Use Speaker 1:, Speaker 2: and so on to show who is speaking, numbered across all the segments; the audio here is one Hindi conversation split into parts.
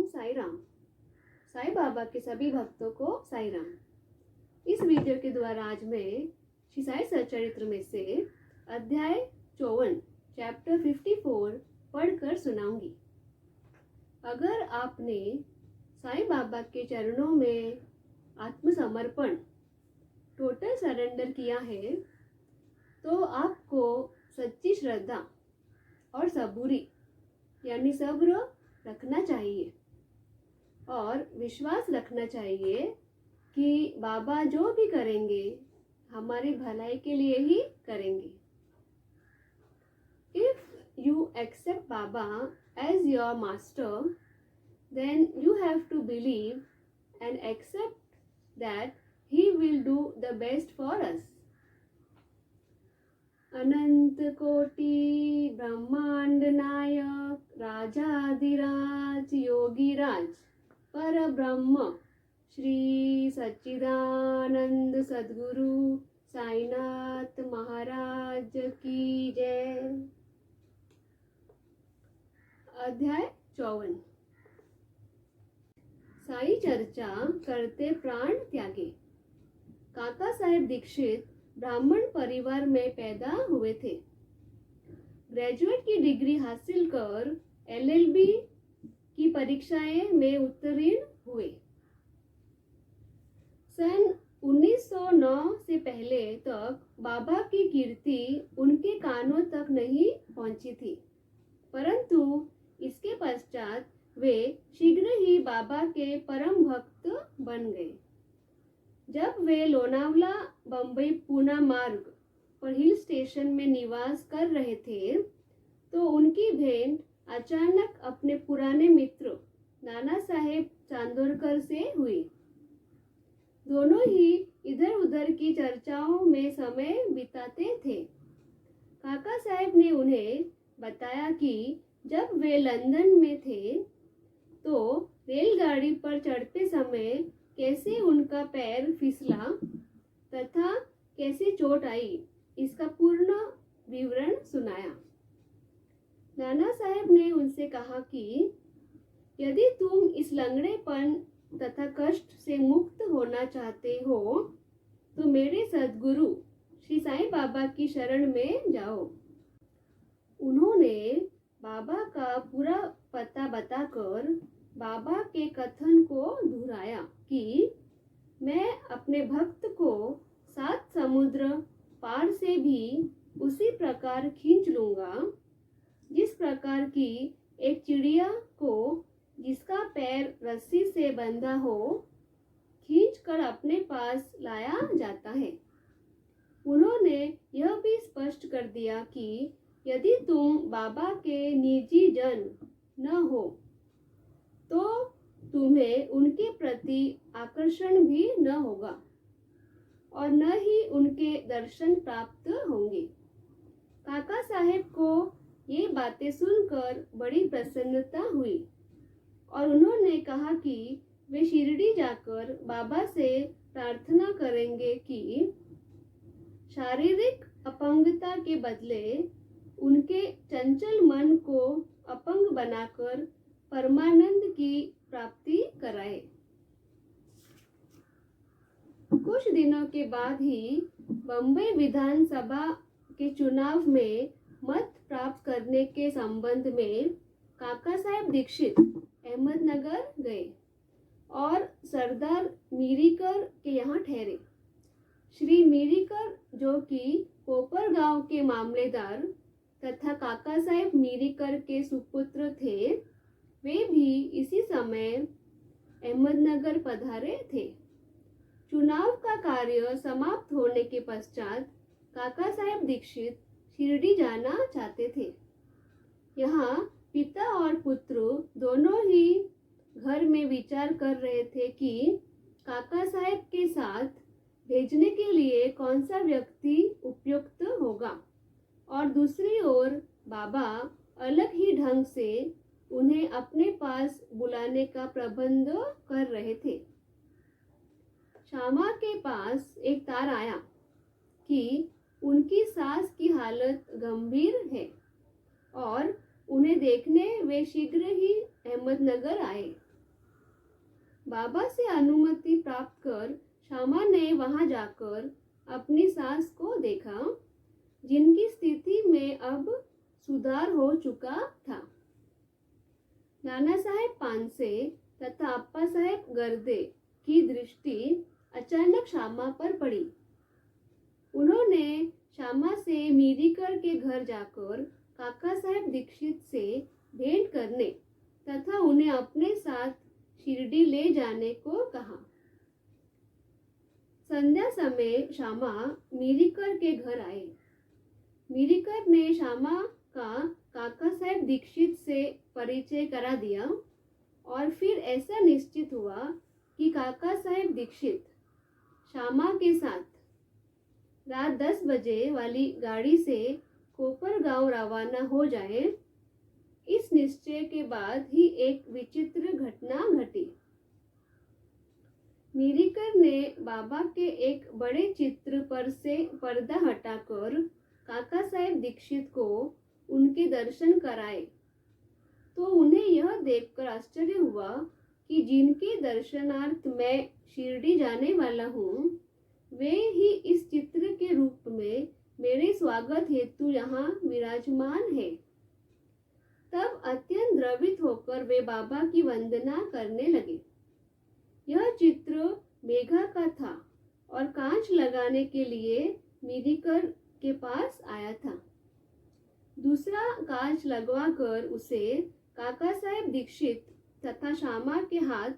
Speaker 1: ओम साई राम। साई बाबा के सभी भक्तों को साई राम। इस वीडियो के द्वारा आज मैं श्री साई सच्चरित्र में से अध्याय 54 चैप्टर 54 पढ़कर सुनाऊंगी। अगर आपने साई बाबा के चरणों में आत्मसमर्पण टोटल सरेंडर किया है तो आपको सच्ची श्रद्धा और सबूरी यानी सब्र रखना चाहिए और विश्वास रखना चाहिए कि बाबा जो भी करेंगे हमारी भलाई के लिए ही करेंगे। If you accept Baba as your master, then you have to believe and accept that he will do the best for us. अनंत कोटि ब्रह्मांड नायक राजाधिराज योगीराज पर ब्रह्म श्री सच्चिदानंद सद्गुरु साईनाथ महाराज की जय। अध्याय 54 साई चर्चा करते प्राण त्यागे। काका साहेब दीक्षित ब्राह्मण परिवार में पैदा हुए थे। ग्रेजुएट की डिग्री हासिल कर LLB की परीक्षाएं में उत्तीर्ण हुए। सन 1909 से पहले तक बाबा की कीर्ति उनके कानों तक नहीं पहुंची थी, परंतु इसके पश्चात वे शीघ्र ही बाबा के परम भक्त बन गए। जब वे लोनावला बम्बई पूना मार्ग पर हिल स्टेशन में निवास कर रहे थे तो उनकी भेंट अचानक अपने पुराने मित्र नाना साहेब चांदोरकर से हुई। दोनों ही इधर उधर की चर्चाओं में समय बिताते थे। काका साहेब ने उन्हें बताया कि जब वे लंदन में थे तो रेलगाड़ी पर चढ़ते समय कैसे उनका पैर फिसला तथा कैसे चोट आई, इसका पूर्ण विवरण सुनाया। नाना साहेब ने उनसे कहा कि यदि तुम इस लंगड़ेपन तथा कष्ट से मुक्त होना चाहते हो तो मेरे सद्गुरु श्री साईं बाबा की शरण में जाओ। उन्होंने बाबा का पूरा पता बताकर बाबा के कथन को दोहराया कि मैं अपने भक्त को 7 समुद्र पार से भी उसी प्रकार खींच लूंगा जिस प्रकार की एक चिड़िया को जिसका पैर रस्सी से बंधा हो खींचकर अपने पास लाया जाता है। उन्होंने यह भी स्पष्ट कर दिया कि यदि तुम बाबा के निजी जन न हो तो तुम्हें उनके प्रति आकर्षण भी न होगा और न ही उनके दर्शन प्राप्त होंगे। काका साहेब को ये बातें सुनकर बड़ी प्रसन्नता हुई और उन्होंने कहा कि वे शिरडी जाकर बाबा से प्रार्थना करेंगे कि शारीरिक अपंगता के बदले उनके चंचल मन को अपंग बनाकर परमानंद की प्राप्ति कराए। कुछ दिनों के बाद ही बम्बई विधानसभा के चुनाव में मत प्राप्त करने के संबंध में काका साहेब दीक्षित अहमदनगर गए और सरदार मीरीकर के यहाँ ठहरे। श्री मीरीकर जो कि पोपर गांव के मामलेदार तथा काका साहेब मीरीकर के सुपुत्र थे, वे भी इसी समय अहमदनगर पधारे थे। चुनाव का कार्य समाप्त होने के पश्चात काका साहेब दीक्षित शिरडी जाना चाहते थे। यहाँ पिता और पुत्र दोनों ही घर में विचार कर रहे थे कि काका साहेब के साथ भेजने के लिए कौन सा व्यक्ति उपयुक्त होगा और दूसरी ओर बाबा अलग ही ढंग से उन्हें अपने पास बुलाने का प्रबंध कर रहे थे। श्यामा के पास एक तार आया कि उनकी सास की हालत गंभीर है और उन्हें देखने वे शीघ्र ही अहमदनगर आए। बाबा से अनुमति प्राप्त कर श्यामा ने वहां जाकर अपनी सास को देखा, जिनकी स्थिति में अब सुधार हो चुका था। नाना साहेब पानसे तथा अप्पा साहेब गर्दे की दृष्टि अचानक श्यामा पर पड़ी। उन्होंने श्यामा से मीरीकर के घर जाकर काका साहेब दीक्षित से भेंट करने तथा उन्हें अपने साथ शिरडी ले जाने को कहा। संध्या समय श्यामा मीरीकर के घर आए। मीरीकर ने श्यामा का काका साहेब दीक्षित से परिचय करा दिया और फिर ऐसा निश्चित हुआ कि काका साहेब दीक्षित श्यामा के साथ रात 10 बजे वाली गाड़ी से कोपरगांव रवाना हो जाए। इस निश्चय के बाद ही एक विचित्र घटना घटी। मीरीकर ने बाबा के एक बड़े चित्र पर से पर्दा हटाकर काका साहेब दीक्षित को उनके दर्शन कराए, तो उन्हें यह देखकर आश्चर्य हुआ कि जिनके दर्शनार्थ मैं शिरडी जाने वाला हूँ, वे ही इस चित्र के रूप में मेरे स्वागत हेतु यहाँ विराजमान है। तब अत्यंत द्रवित होकर वे बाबा की वंदना करने लगे। यह चित्र मेघा का था और कांच लगाने के लिए मीरीकर के पास आया था। दूसरा कांच लगवाकर उसे काका साहेब दीक्षित तथा श्यामा के हाथ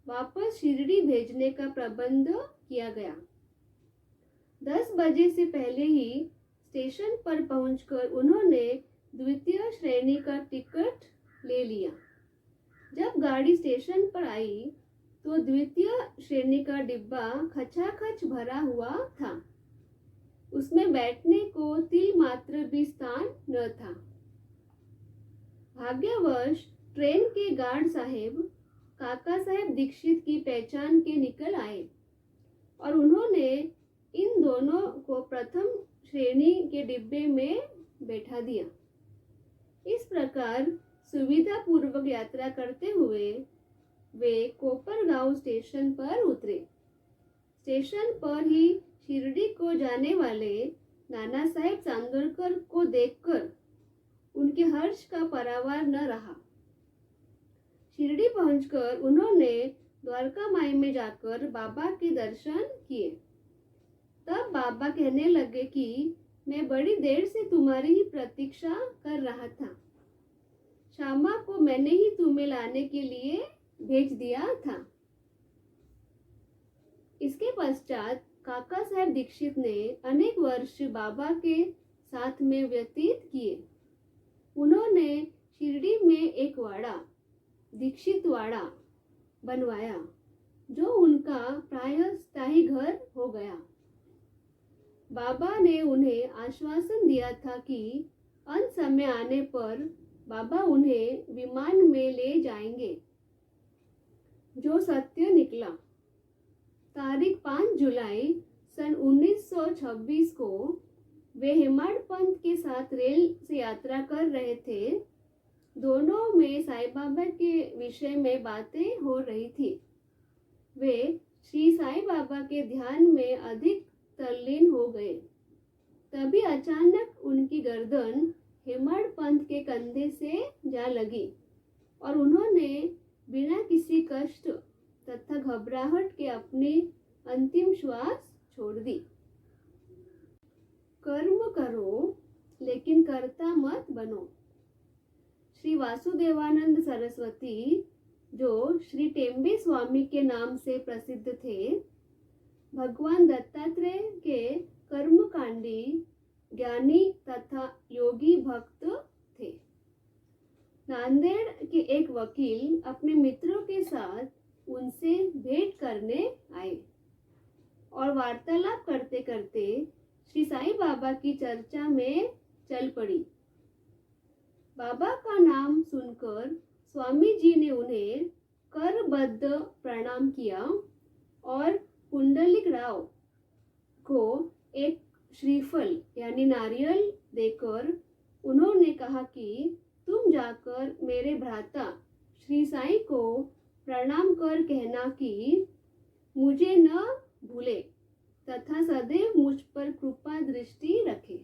Speaker 1: वापस शिरडी भेजने का प्रबंध किया गया। 10 बजे से पहले ही स्टेशन पर पहुंचकर उन्होंने द्वितीय श्रेणी का टिकट ले लिया। जब गाड़ी स्टेशन पर आई तो द्वितीय श्रेणी का डिब्बा खचाखच भरा हुआ था। उसमें बैठने को तिल मात्र भी स्थान न था। भाग्यवश ट्रेन के गार्ड साहेब काका साहेब दीक्षित की पहचान के निकल आए और उन्होंने इन दोनों को प्रथम श्रेणी के डिब्बे में बैठा दिया। इस प्रकार सुविधा पूर्वक यात्रा करते हुए वे कोपरगांव स्टेशन पर उतरे। स्टेशन पर ही शिरडी को जाने वाले नाना साहेब चांदोरकर को देखकर उनके हर्ष का परावार न रहा। शिरडी पहुंचकर उन्होंने द्वारका माई में जाकर बाबा के दर्शन किए। तब बाबा कहने लगे कि मैं बड़ी देर से तुम्हारी ही प्रतीक्षा कर रहा था। श्यामा को मैंने ही तुम्हें लाने के लिए भेज दिया था। इसके पश्चात काका साहेब दीक्षित ने अनेक वर्ष बाबा के साथ में व्यतीत किए। उन्होंने शिरडी में एक वाड़ा, दीक्षित वाड़ा बनवाया, जो उनका प्रायः स्थायी घर हो गया। बाबा ने उन्हें आश्वासन दिया था कि अंत समय आने पर बाबा उन्हें विमान में ले जाएंगे, जो सत्य निकला। तारीख 5 जुलाई सन 1926 को वे हेमाडपंत के साथ रेल से यात्रा कर रहे थे। दोनों में साईं बाबा के विषय में बातें हो रही थी। वे श्री साईं बाबा के ध्यान में अधिक तल्लीन हो गए। तभी अचानक उनकी गर्दन हेमाडपंत के कंधे से जा लगी और उन्होंने बिना किसी कष्ट तथा घबराहट के अपनी अंतिम श्वास छोड़ दी। कर्म करो लेकिन कर्ता मत बनो। श्री वासुदेवानंद सरस्वती, जो श्री टेम्बे स्वामी के नाम से प्रसिद्ध थे, भगवान दत्तात्रेय के कर्मकांडी ज्ञानी तथा योगी भक्त थे। नांदेड़ के एक वकील अपने मित्रों के साथ उनसे भेंट करने आए और वार्तालाप करते करते श्री साईं बाबा की चर्चा में चल पड़ी। बाबा का नाम सुनकर स्वामी जी ने उन्हें करबद्ध प्रणाम किया और पुंडलिक राव को एक श्रीफल यानी नारियल देकर उन्होंने कहा कि तुम जाकर मेरे भ्राता श्री साईं को प्रणाम कर कहना कि मुझे न भूले तथा सदैव मुझ पर कृपा दृष्टि रखे।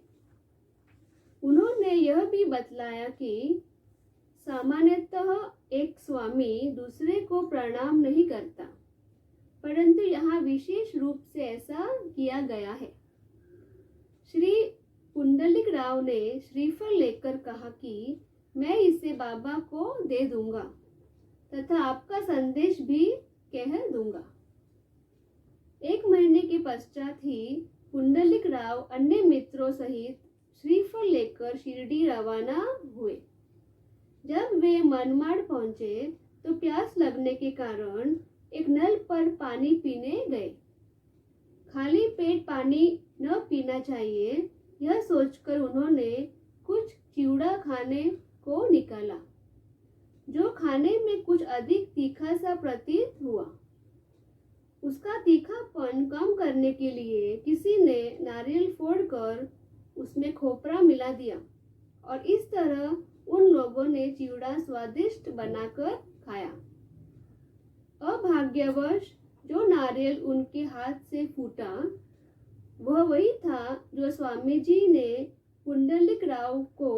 Speaker 1: उन्होंने यह भी बतलाया कि सामान्यतः एक स्वामी दूसरे को प्रणाम नहीं करता, परंतु यहाँ विशेष रूप से ऐसा किया गया है। श्री पुंडलिक राव ने श्रीफल लेकर कहा कि मैं इसे बाबा को दे दूंगा तथा आपका संदेश भी कह दूंगा। 1 महीने के पश्चात ही पुंडलिक राव अन्य मित्रों सहित श्रीफल लेकर शिरडी रवाना हुए। जब वे मनमाड़ पहुंचे तो प्यास लगने के कारण एक नल पर पानी पीने गए। खाली पेट पानी न पीना चाहिए, यह सोचकर उन्होंने कुछ चिवड़ा खाने को निकाला, जो खाने में कुछ अधिक तीखा सा प्रतीत हुआ। उसका तीखापन कम करने के लिए किसी ने नारियल फोड़कर उसमें खोपरा मिला दिया और इस तरह उन लोगों ने चिवड़ा स्वादिष्ट बनाकर खाया। अभाग्यवश जो नारियल उनके हाथ से फूटा वह वही था जो स्वामी जी ने पुंडलिक राव को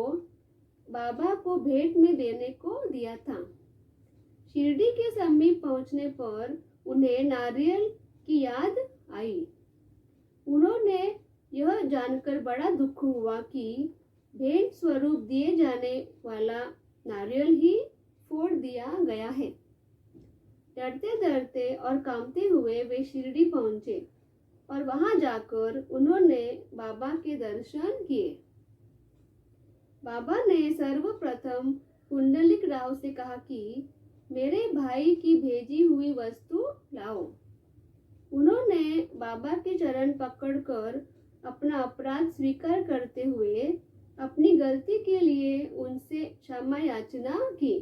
Speaker 1: बाबा को भेंट में देने को दिया था। शिरडी के समीप पहुंचने पर उन्हें नारियल की याद आई। उन्होंने यह जानकर बड़ा दुख हुआ कि भेंट स्वरूप दिए जाने वाला नारियल ही फोड़ दिया गया है। डरते डरते और कांपते हुए वे शिरडी पहुंचे और वहां जाकर उन्होंने बाबा के दर्शन किए। बाबा ने सर्वप्रथम पुंडलिक राव से कहा कि मेरे भाई की भेजी हुई वस्तु लाओ। उन्होंने बाबा के चरण पकड़कर अपना अपराध स्वीकार करते हुए अपनी गलती के लिए उनसे क्षमा याचना की।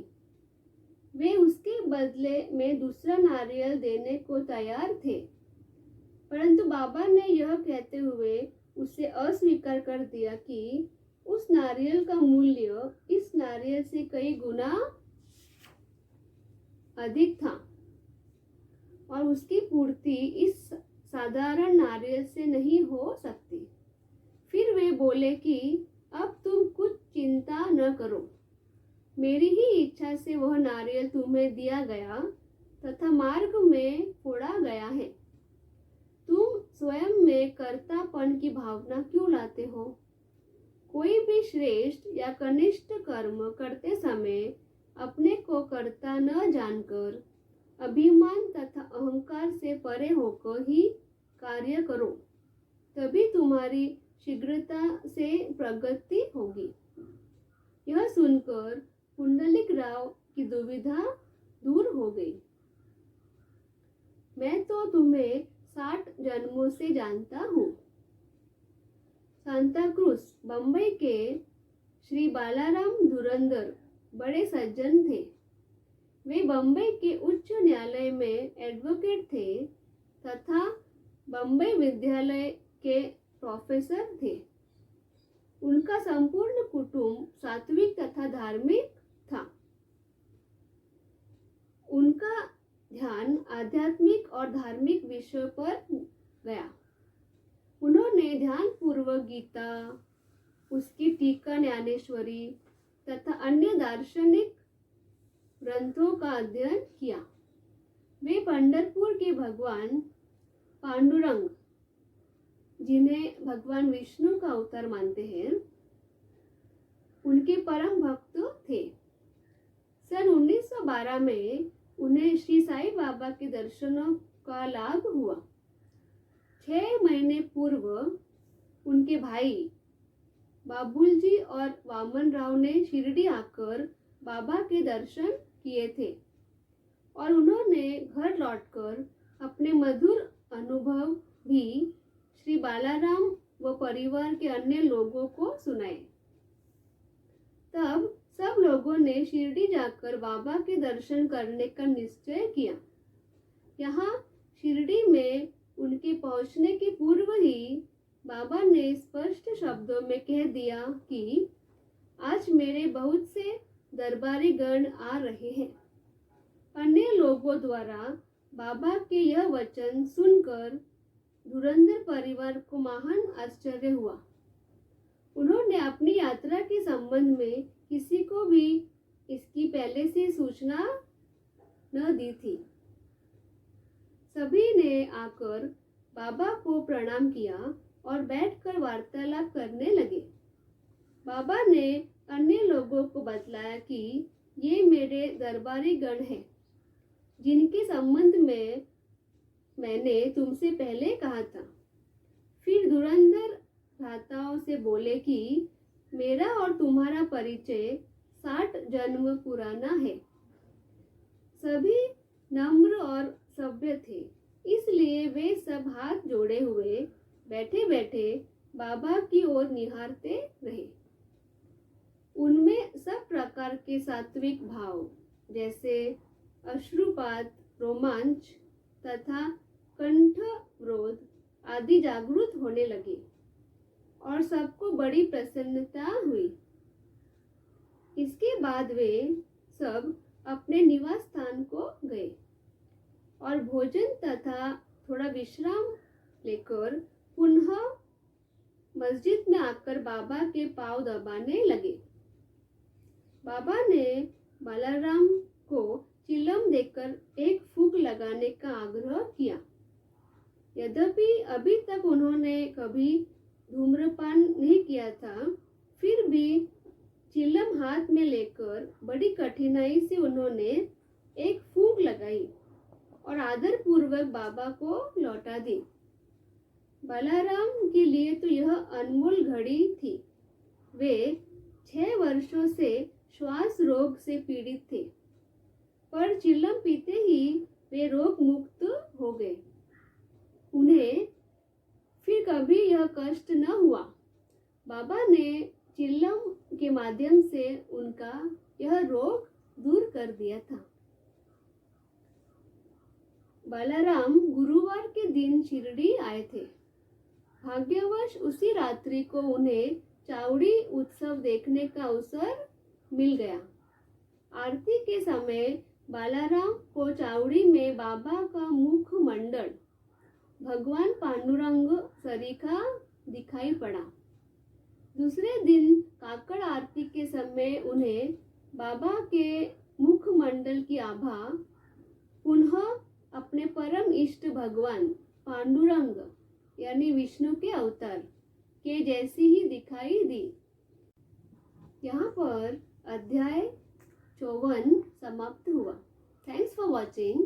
Speaker 1: वे उसके बदले में दूसरा नारियल देने को तैयार थे, परंतु बाबा ने यह कहते हुए उसे अस्वीकार कर दिया कि उस नारियल का मूल्य इस नारियल से कई गुना अधिक था और उसकी पूर्ति इस साधारण नारियल से नहीं हो सकती। फिर वे बोले कि अब तुम कुछ चिंता न करो, मेरी ही इच्छा से वह नारियल तुम्हें दिया गया तथा मार्ग में फोड़ा गया है। तुम स्वयं में कर्तापन की भावना क्यों लाते हो? कोई भी श्रेष्ठ या कनिष्ठ कर्म करते समय अपने को कर्ता न जानकर अभिमान तथा अहंकार से परे होकर ही कार्य करो, तभी तुम्हारी शीघ्रता से प्रगति होगी। यह सुनकर पुंडलिक राव की दुविधा दूर हो गई। मैं तो तुम्हें 60 जन्मों से जानता हूँ। सांता क्रूज बम्बई के श्री बालाराम धुरंधर बड़े सज्जन थे। वे बम्बई के उच्च न्यायालय में एडवोकेट थे तथा बम्बई विद्यालय के प्रोफेसर थे। उनका संपूर्ण कुटुंब सात्विक तथा धार्मिक था। उनका ध्यान आध्यात्मिक और धार्मिक विषयों पर गया। उन्होंने ध्यानपूर्वक गीता, उसकी टीका ज्ञानेश्वरी तथा अन्य दार्शनिक ग्रंथों का अध्ययन किया। वे पंढरपुर के भगवान पांडुरंग, जिन्हें भगवान विष्णु का अवतार मानते हैं, उनके परम भक्त थे। सन 1912 में उन्हें श्री साईं बाबा के दर्शनों का लाभ हुआ। 6 महीने पूर्व उनके भाई बाबुल जी और वामन राव ने शिरडी आकर बाबा के दर्शन किए थे और उन्होंने घर लौटकर अपने मधुर अनुभव भी श्री बालाराम व परिवार के अन्य लोगों को सुनाए। तब सब लोगों ने शिरडी जाकर बाबा के दर्शन करने का निश्चय किया। यहाँ शिरडी में उनके पहुंचने के पूर्व ही बाबा ने स्पष्ट शब्दों में कह दिया कि आज मेरे बहुत से दरबारी गण आ रहे हैं। अन्य लोग लोगों द्वारा बाबा के यह वचन सुनकर धुरंधर परिवार को महान आश्चर्य हुआ। उन्होंने अपनी यात्रा के संबंध में किसी को भी इसकी पहले से सूचना न दी थी। सभी ने आकर बाबा को प्रणाम किया और बैठकर वार्तालाप करने लगे। बाबा ने अन्य लोगों को बतलाया कि ये मेरे दरबारी गण हैं, जिनके संबंध में मैंने तुमसे पहले कहा था। फिर धुरंधर भ्राताओं से बोले कि मेरा और तुम्हारा परिचय 60 जन्म पुराना है। सभी नम्र और सभ्य थे, इसलिए वे सब हाथ जोड़े हुए बैठे बैठे बाबा की ओर निहारते रहे। उनमें सब प्रकार के सात्विक भाव जैसे अश्रुपात, रोमांच तथा कंठरोध आदि जागृत होने लगे और सबको बड़ी प्रसन्नता हुई। इसके बाद वे सब अपने निवास स्थान को गए और भोजन तथा थोड़ा विश्राम लेकर पुनः मस्जिद में आकर बाबा के पांव दबाने लगे। बाबा ने बालाराम को चिलम देकर एक फूंक लगाने का आग्रह किया। यद्यपि अभी तक उन्होंने कभी धूम्रपान नहीं किया था, फिर भी चिलम हाथ में लेकर बड़ी कठिनाई से उन्होंने एक फूंक लगाई और आदर पूर्वक बाबा को लौटा दी। बालाराम के लिए तो यह अनमोल घड़ी थी। वे 6 वर्षों से श्वास रोग से पीड़ित थे, पर चिलम पीते ही वे रोग मुक्त हो गए। उन्हें फिर कभी यह कष्ट न हुआ। बाबा ने चिलम के माध्यम से उनका यह रोग दूर कर दिया था। बालाराम गुरुवार के दिन शिरडी आए थे। भाग्यवश उसी रात्रि को उन्हें चावड़ी उत्सव देखने का अवसर मिल गया। आरती के समय बालाराम को चावड़ी में बाबा का मुख मंडल भगवान पांडुरंग सरीखा दिखाई पड़ा। दूसरे दिन काकड़ आरती के समय उन्हें बाबा के मुखमंडल की आभा पुनः अपने परम इष्ट भगवान पांडुरंग यानी विष्णु के अवतार के जैसी ही दिखाई दी। यहाँ पर अध्याय 54 समाप्त हुआ। Thanks for watching.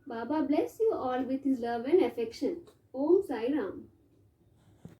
Speaker 1: Baba bless you all with his love and affection. Om Sai Ram.